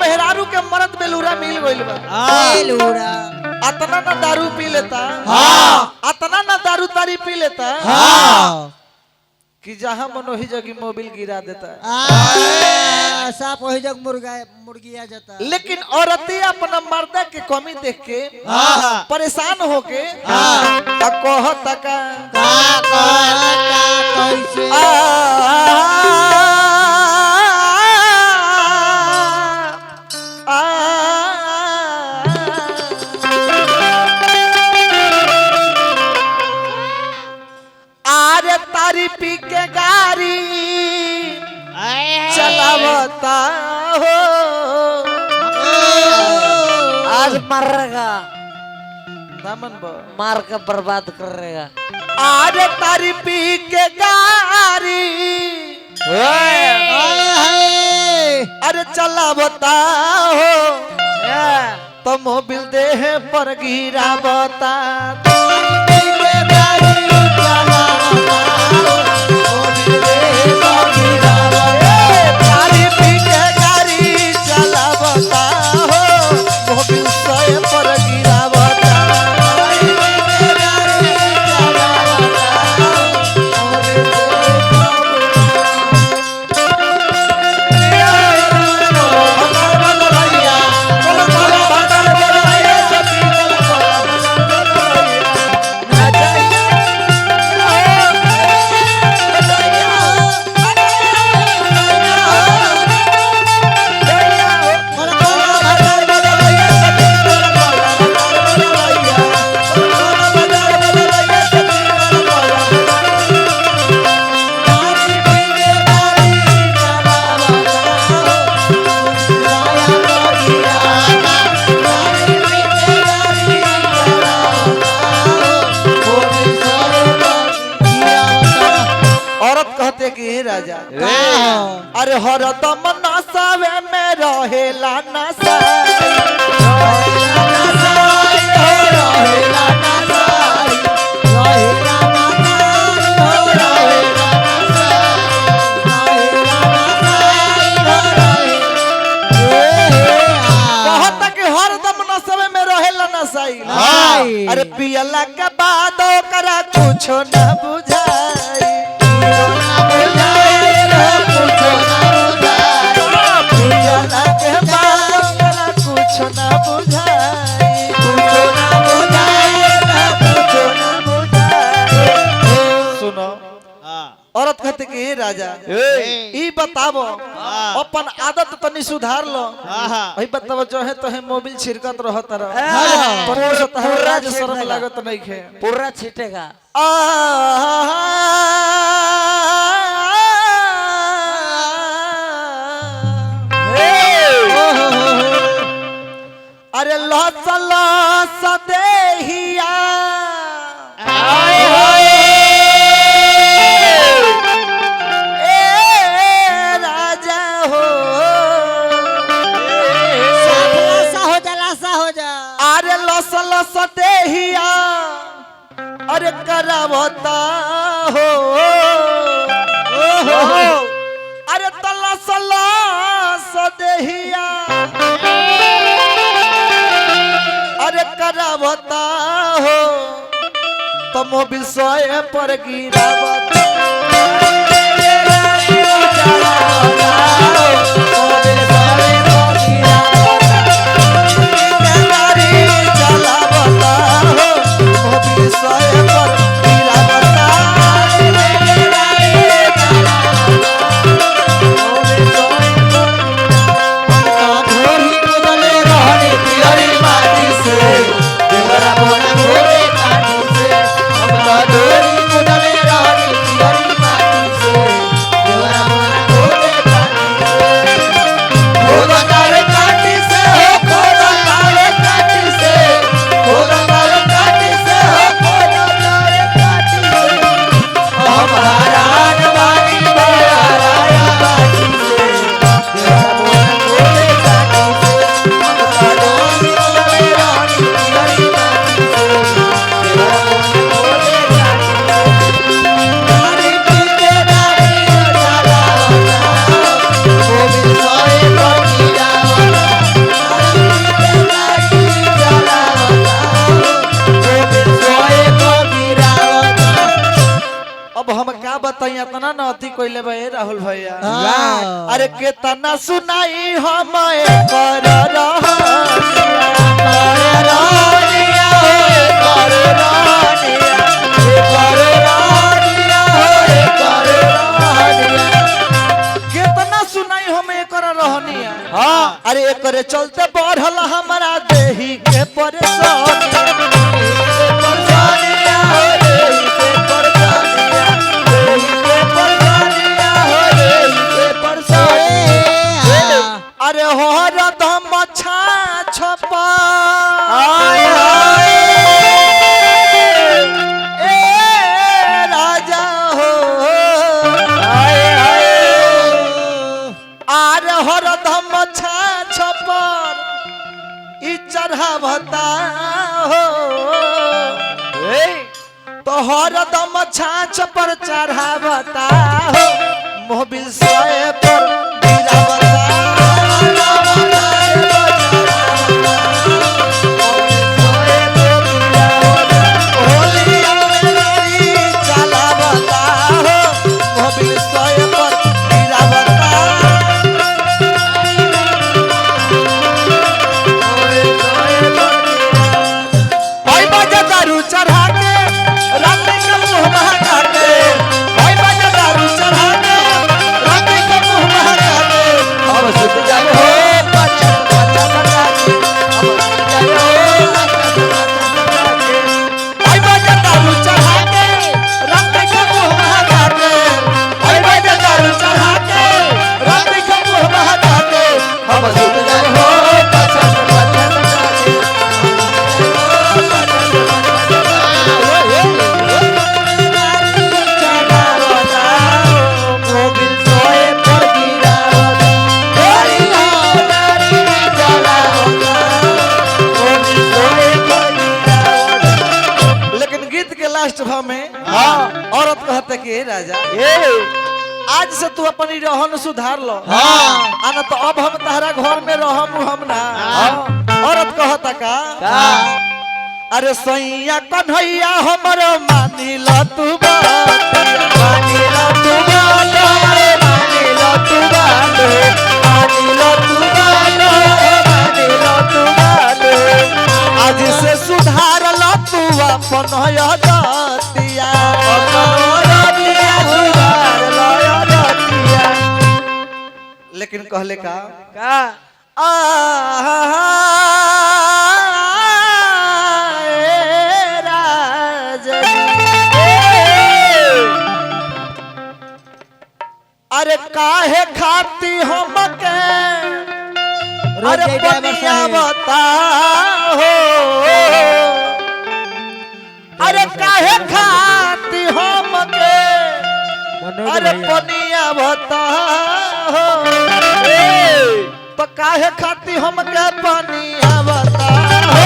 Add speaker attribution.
Speaker 1: मेहरारू के मरद बेलूरा मिल गइल बा।
Speaker 2: बेलूरा
Speaker 1: अतना ना दारू पी लेता, अतना ना दारू तारी पी लेता कि जहाँ मन वही जगह मोबिल गिरा देता।
Speaker 2: साफ वही जग मुर्गी आ जाता।
Speaker 1: लेकिन औरतें अपना मर्दा के कमी देख के परेशान होके कहता का
Speaker 2: कैसे
Speaker 1: आरे तारी पी के गाड़ी चलावता हो
Speaker 3: आज मरेगा,
Speaker 1: दामन बा
Speaker 3: मार के बर्बाद करेगा।
Speaker 1: आरे तारी पी के गाड़ी अरे चलावता हो तो मोबिल देह पर गिरावता। राजा अरे हरदम नसावे में रहेला नसाई। अरे पियला के बाद ओकरा कुछो न बुझाई, औरत कहते कि राजा ई बताबो अपन आदत तनी सुधार लो। वही बताबो जो है तो है मोबिल छिड़कत रहत रह तो राज शर्म लागत नहीं खे
Speaker 3: पूरा छिटेगा।
Speaker 1: अरे लस लस देहिया सदेहिया अरे करावता हो अरे तला सला सदेहिया अरे करावता हो तो मोबिल सोए पर गिरावता। कोइले बे राहुल भैया
Speaker 2: हाँ।
Speaker 1: अरे केतना सुनाई हम कर केतना सुनाई हम कर रहनिया हां अरे एकरे चलते बढ़ल हमारा देही के अरे हो रदम छपा ए राजा हो आर हरदम छपर ई चढ़ावता हो तो हरदम छाछ पर चढ़ावता हो मोबिल सोए पर गिरावता औरत कहते कि राजा आज से तू अपनी रहन सुधार लो आना तो अब हम तारा घर में रहम हम ना औरत कहता का अरे सैया कन्हैया हमर मानी लो तू आज से सुधार लो तू अपन दतिया लेकिन कहले का अरे काहे खाती हमके अरे पनिया बताओ अरे काहे खाती हमके अरे पनिया बताओ तो काहे खाती हमके पनिया बताओ